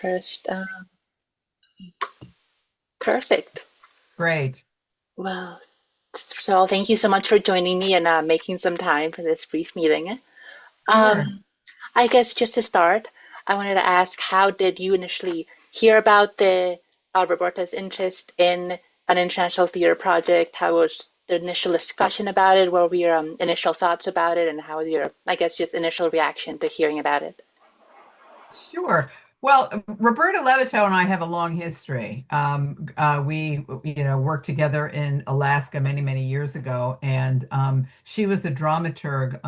first. Perfect. Great. Well, so thank you so much for joining me and making some time for this brief meeting. Sure. Um, I guess just to start, I wanted to ask, how did you initially hear about the Roberta's interest in an international theater project? How was the initial discussion about it? What were your initial thoughts about it, and how was your, I guess, just initial reaction to hearing about it? Sure. Well, Roberta Levito and I have a long history. Worked together in Alaska many, many years ago, and she was a dramaturg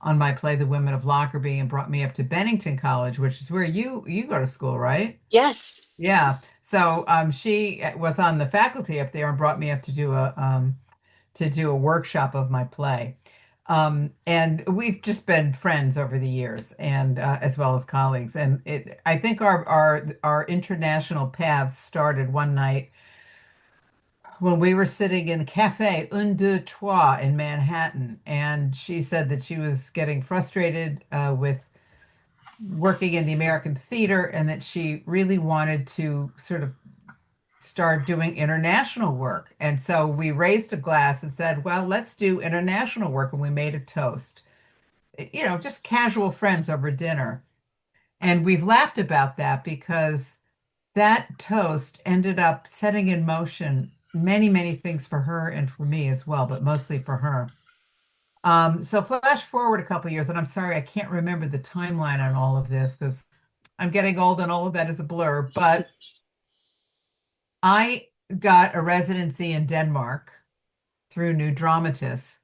on my play, The Women of Lockerbie, and brought me up to Bennington College, which is where you go to school, right? Yes. Yeah. So she was on the faculty up there and brought me up to do a workshop of my play. And we've just been friends over the years, and as well as colleagues. And I think our international paths started one night when we were sitting in the cafe Un Deux Trois in Manhattan, and she said that she was getting frustrated with working in the American theater, and that she really wanted to sort of start doing international work. And so we raised a glass and said, well, let's do international work. And we made a toast, just casual friends over dinner. And we've laughed about that because that toast ended up setting in motion many, many things for her and for me as well, but mostly for her. So flash forward a couple of years, and I'm sorry, I can't remember the timeline on all of this because I'm getting old and all of that is a blur, but I got a residency in Denmark through New Dramatists.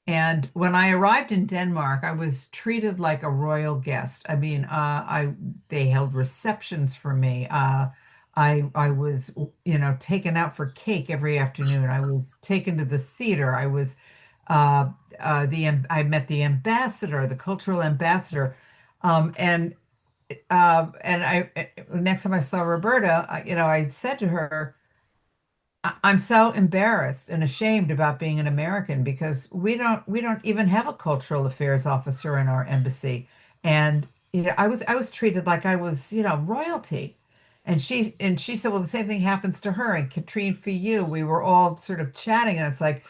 And when I arrived in Denmark, I was treated like a royal guest. I mean, they held receptions for me. I was, taken out for cake every afternoon. I was taken to the theater. Uh, I met the ambassador, the cultural ambassador, and next time I saw Roberta, I said to her, I'm so embarrassed and ashamed about being an American because we don't even have a cultural affairs officer in our embassy. And I was treated like I was, royalty. And she said, well, the same thing happens to her. And Katrine Fillou, we were all sort of chatting, and it's like,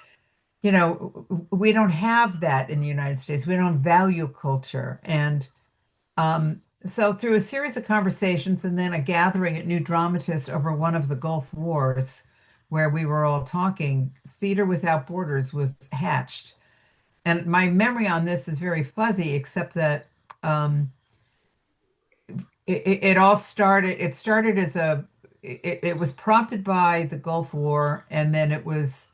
we don't have that in the United States. We don't value culture. And so through a series of conversations and then a gathering at New Dramatist over one of the Gulf Wars, where we were all talking, Theater Without Borders was hatched. And my memory on this is very fuzzy, except that um, it all started, it started as it was prompted by the Gulf War, and then it was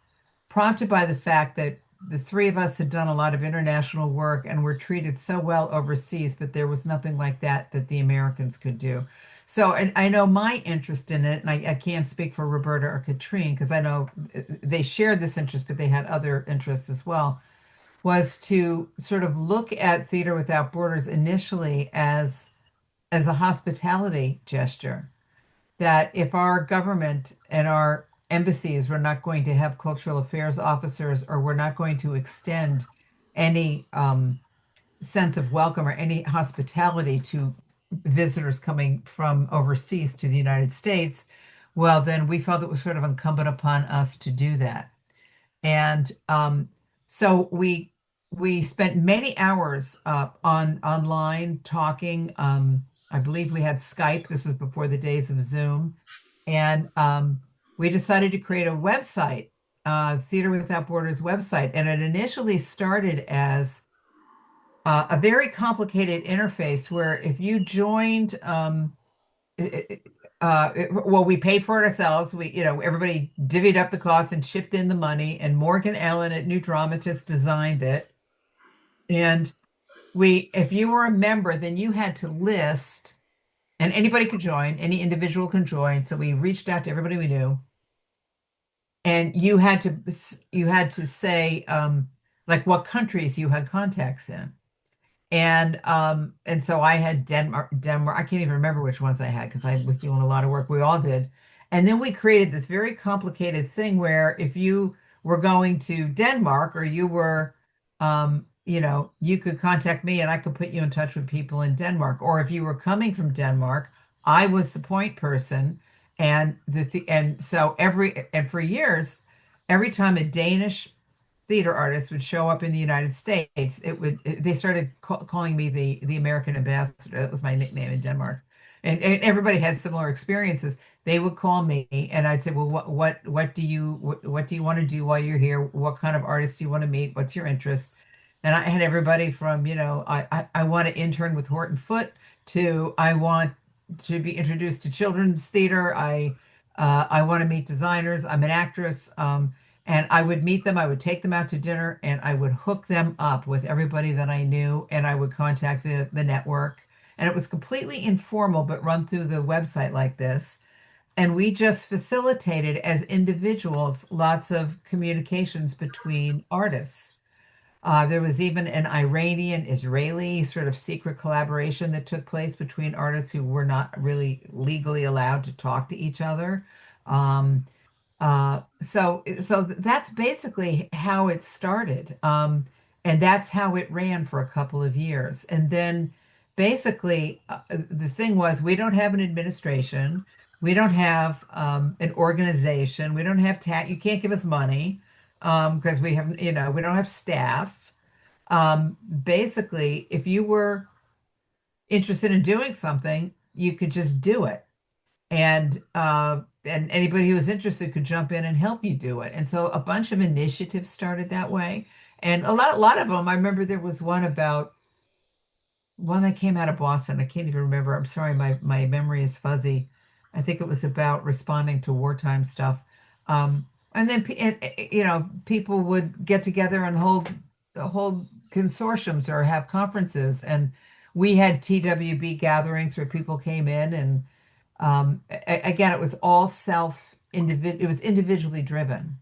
prompted by the fact that the three of us had done a lot of international work and were treated so well overseas, but there was nothing like that the Americans could do. So, and I know my interest in it, and I can't speak for Roberta or Katrine because I know they shared this interest, but they had other interests as well, was to sort of look at Theater Without Borders initially as a hospitality gesture, that if our government and our embassies were not going to have cultural affairs officers, or we're not going to extend any sense of welcome or any hospitality to visitors coming from overseas to the United States, well, then we felt it was sort of incumbent upon us to do that. And so we spent many hours online talking. I believe we had Skype. This is before the days of Zoom, and we decided to create a website, Theater Without Borders website, and it initially started as a very complicated interface where if you joined, well, we paid for it ourselves. Everybody divvied up the cost and chipped in the money, and Morgan Allen at New Dramatist designed it. And if you were a member, then you had to list, and anybody could join, any individual can join. So we reached out to everybody we knew, and you had to say like what countries you had contacts in. And so I had Denmark. I can't even remember which ones I had because I was doing a lot of work. We all did. And then we created this very complicated thing where if you were going to Denmark, or you were, you could contact me and I could put you in touch with people in Denmark. Or if you were coming from Denmark, I was the point person, and so for years, every time a Danish theater artist would show up in the United States, they started calling me the American ambassador. That was my nickname in Denmark. And everybody had similar experiences. They would call me and I'd say, well, what do you want to do while you're here? What kind of artists do you want to meet? What's your interest? And I had everybody from, I want to intern with Horton Foote to I want to be introduced to children's theater. I want to meet designers. I'm an actress. And I would meet them, I would take them out to dinner, and I would hook them up with everybody that I knew, and I would contact the network. And it was completely informal, but run through the website like this. And we just facilitated as individuals lots of communications between artists. There was even an Iranian Israeli sort of secret collaboration that took place between artists who were not really legally allowed to talk to each other. Um, so that's basically how it started. And that's how it ran for a couple of years. And then basically, the thing was, we don't have an administration, we don't have an organization, we don't have you can't give us money because we have, we don't have staff. Basically, if you were interested in doing something, you could just do it and anybody who was interested could jump in and help you do it. And so a bunch of initiatives started that way. And a lot of them, I remember there was one that came out of Boston. I can't even remember. I'm sorry, my memory is fuzzy. I think it was about responding to wartime stuff. And then people would get together and hold consortiums or have conferences. And we had TWB gatherings where people came in and again, it was all it was individually driven.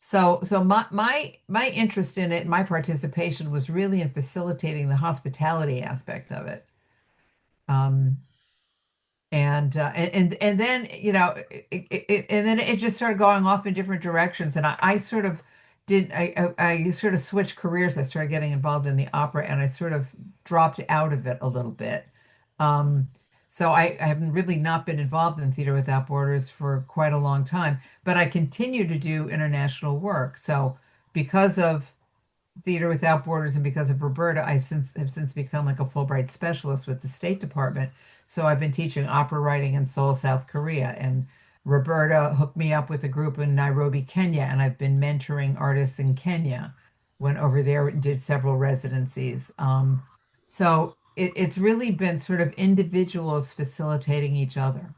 So my interest in it, my participation was really in facilitating the hospitality aspect of it. Um, and then and then it just started going off in different directions and I sort of I sort of switched careers. I started getting involved in the opera and I sort of dropped out of it a little bit. um, so I haven't really not been involved in Theater Without Borders for quite a long time, but I continue to do international work. So because of Theater Without Borders and because of Roberta, have since become like a Fulbright specialist with the State Department. So I've been teaching opera writing in Seoul, South Korea, and Roberta hooked me up with a group in Nairobi, Kenya, and I've been mentoring artists in Kenya. Went over there and did several residencies. So it's really been sort of individuals facilitating each other.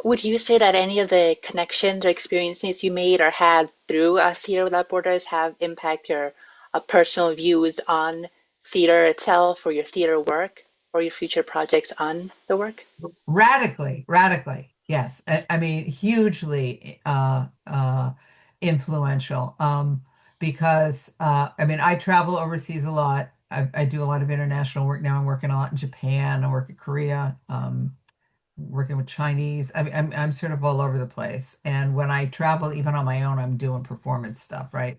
Would you say that any of the connections or experiences you made or had through Theater Without Borders have impact your personal views on theater itself or your theater work or your future projects on the work? Radically, yes. I mean, hugely influential. Because I mean, I travel overseas a lot. I do a lot of international work now. I'm working a lot in Japan. I work in Korea. Working with Chinese. I mean, I'm sort of all over the place. And when I travel, even on my own, I'm doing performance stuff, right?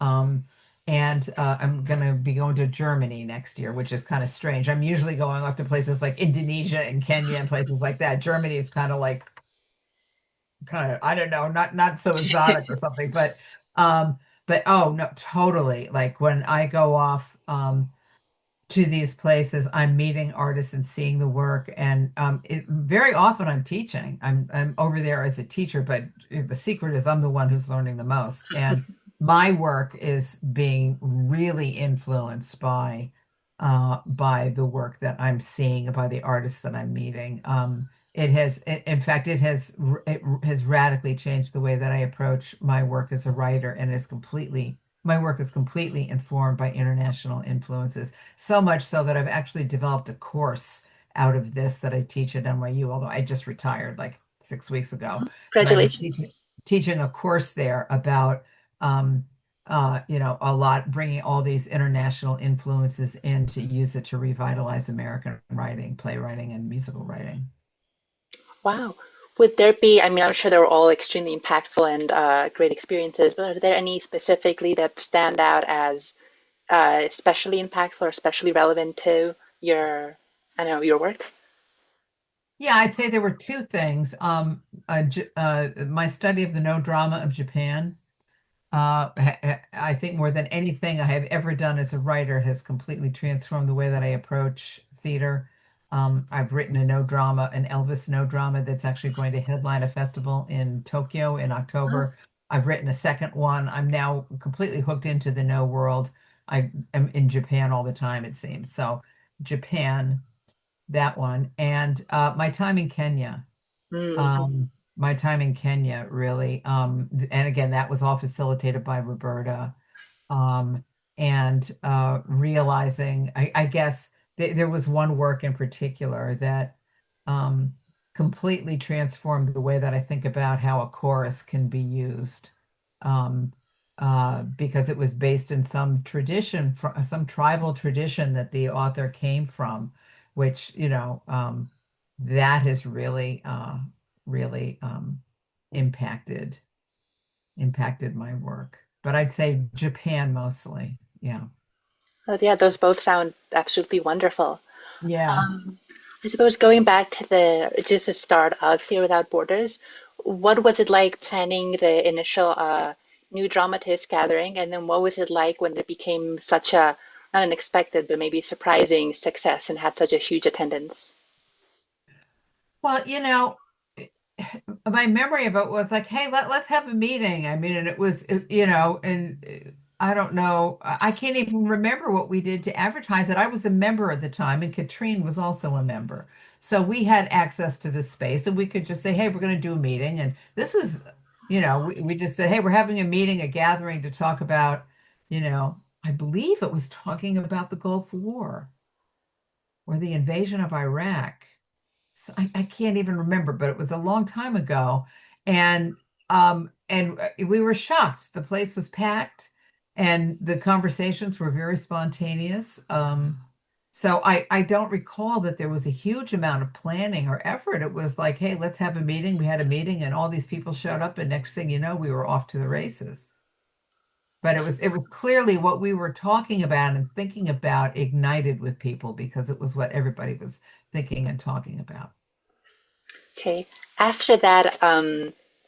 Um, and I'm gonna be going to Germany next year, which is kind of strange. I'm usually going off to places like Indonesia and Kenya and places like that. Germany is kind of I don't know, not so exotic or something, but oh no, totally. Like when I go off to these places, I'm meeting artists and seeing the work. And very often I'm teaching. I'm over there as a teacher, but the secret is I'm the one who's learning the most. And my work is being really influenced by the work that I'm seeing, by the artists that I'm meeting. In fact, it has radically changed the way that I approach my work as a writer, and my work is completely informed by international influences. So much so that I've actually developed a course out of this that I teach at NYU, although I just retired like 6 weeks ago. But I was Congratulations. teaching a course there about, um, a lot, bringing all these international influences in to use it to revitalize American writing, playwriting, and musical writing. Wow. Would there be, I mean, I'm sure they were all extremely impactful and great experiences, but are there any specifically that stand out as especially impactful or especially relevant to your I know your work. Yeah, I'd say there were two things. My study of the no drama of Japan. I think more than anything I have ever done as a writer has completely transformed the way that I approach theater. I've written a no drama, an Elvis no drama that's actually going to headline a festival in Tokyo in Oh, October. I've written a second one. I'm now completely hooked into the no world. I am in Japan all the time, it seems. So Japan, that one, and my time in Kenya. mm-hmm. My time in Kenya, really. And again, that was all facilitated by Roberta. Um, and realizing, I guess there was one work in particular that um, completely transformed the way that I think about how a chorus can be used. Um, because it was based in some tradition, some tribal tradition that the author came from, which, that has really impacted my work. But I'd say Japan mostly. Yeah. Oh, yeah, those both sound absolutely wonderful. Yeah. Um, I suppose going back to the start of Theater Without Borders, what was it like planning the initial new dramatist gathering, and then what was it like when it became such a not unexpected but maybe surprising success and had such a huge attendance? Well, my memory of it was like, hey, let's have a meeting. I mean, and it was, and I don't know, I can't even remember what we did to advertise it. I was a member at the time, and Katrine was also a member. So we had access to this space, and we could just say, hey, we're going to do a meeting. And this was, we just said, hey, we're having a meeting, a gathering to talk about, I believe it was talking about the Gulf War or the invasion of Iraq. So I can't even remember, but it was a long time ago. And we were shocked. The place was packed and the conversations were very spontaneous. So I don't recall that there was a huge amount of planning or effort. It was like, hey, let's have a meeting. We had a meeting and all these people showed up, and next thing you know, we were off to the races. But it was clearly what we were talking about and thinking about ignited with people because it was what everybody was thinking and talking about. Okay. After that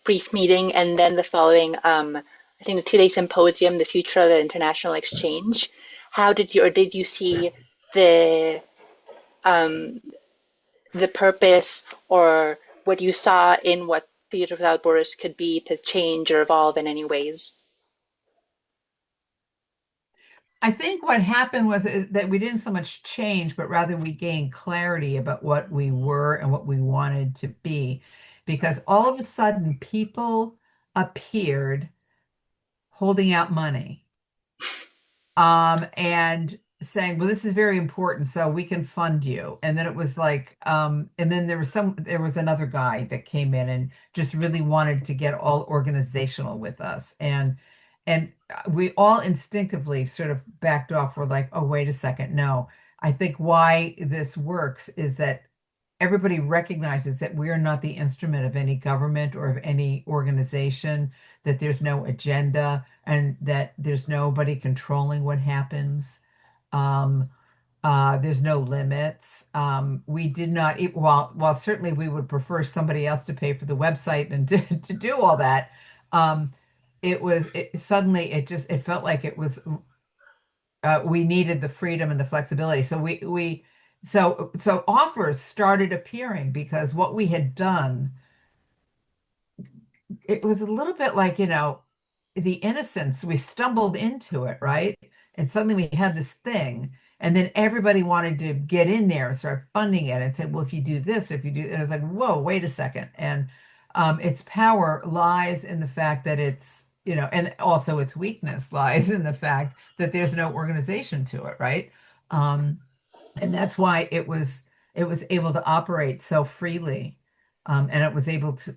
brief meeting and then the following, I think the 2 day symposium, The Future of the International Exchange, how did you or did you see the um, the purpose or what you saw in what Theatre Without Borders could be to change or evolve in any ways? I think what happened was that we didn't so much change, but rather we gained clarity about what we were and what we wanted to be. Because all of a sudden, people appeared holding out money, and saying, well, this is very important, so we can fund you. And then it was like, and then there was another guy that came in and just really wanted to get all organizational with us. And we all instinctively sort of backed off. We're like, oh, wait a second. No, I think why this works is that everybody recognizes that we are not the instrument of any government or of any organization, that there's no agenda and that there's nobody controlling what happens. Um, there's no limits. We did not, while certainly we would prefer somebody else to pay for the website and to do all that. Um, suddenly it felt like it was we needed the freedom and the flexibility. So offers started appearing because what we had done, it was a little bit like, the innocence. We stumbled into it, right? And suddenly we had this thing, and then everybody wanted to get in there and start funding it and said, well, if you do this, if you do, and it's like, whoa, wait a second. And its power lies in the fact that and also its weakness lies in the fact that there's no organization to it, right? Um, and that's why it was able to operate so freely, and it was able to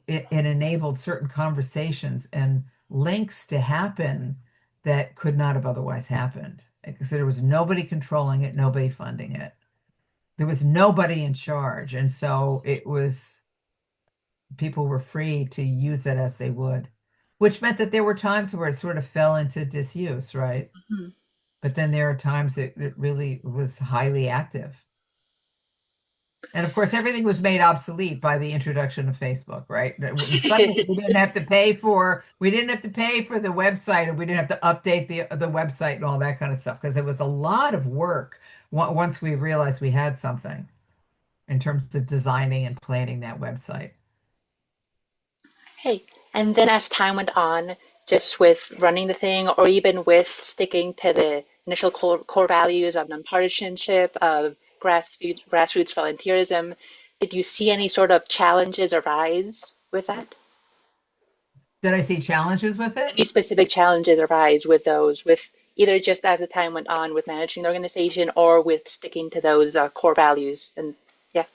it enabled certain conversations and links to happen that could not have otherwise happened because there was nobody controlling it, nobody funding it, there was nobody in charge, and so it was people were free to use it as they would, which meant that there were times where it sort of fell into disuse, right? Mhm. But then there are times it really was highly active. And of course, everything was made obsolete by the introduction of Facebook, right? Suddenly, we didn't have to pay for the website, and we didn't have to update the website and all that kind of stuff because it was a lot of work once we realized we had something in terms of designing and planning that website. Hey, and then as time went on, just with running the thing, or even with sticking to the initial core values of nonpartisanship, of grassroots volunteerism, did you see any sort of challenges arise with that? Did I see challenges with it? Any specific challenges arise with those, with either just as the time went on with managing the organization or with sticking to those core values? And yeah.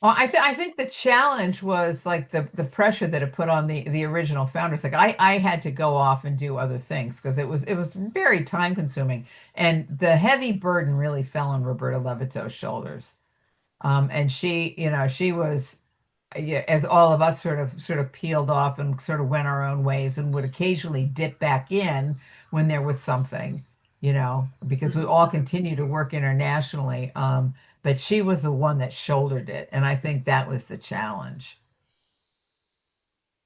Well, I think the challenge was like the pressure that it put on the original founders. Like I had to go off and do other things because it was very time consuming, and the heavy burden really fell on Roberta Levito's shoulders. And she was, yeah, as all of us sort of peeled off and sort of went our own ways and would occasionally dip back in when there was something, because we Mhm. all continue to work internationally. But she was the one that shouldered it, and I think that was the challenge.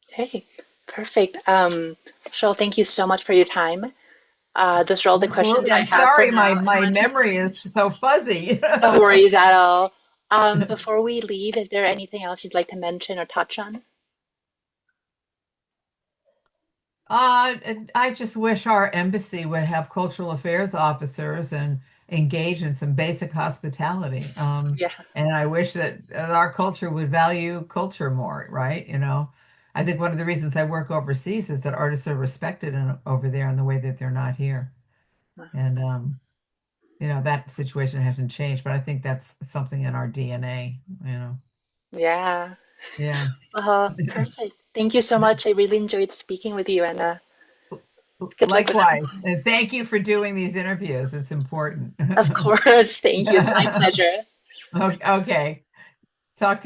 Hey, perfect. Cheryl, thank you so much for your time. Those are all the questions Absolutely. I I'm have for sorry, now. my memory is so fuzzy. No worries at all. Before we leave, is there anything else you'd like to mention or touch on? I just wish our embassy would have cultural affairs officers and engage in some basic hospitality. Yeah, And I wish that our culture would value culture more, right? I think one of the reasons I work overseas is that artists are respected over there in the way that they're not here. And that situation hasn't changed, but I think that's something in our DNA. yeah. Yeah. Perfect. Thank you so much. I really enjoyed speaking with you, and good luck with Likewise. everything. And thank you for doing these interviews. It's important. Of course. Thank you. It's my pleasure. Okay. Talk to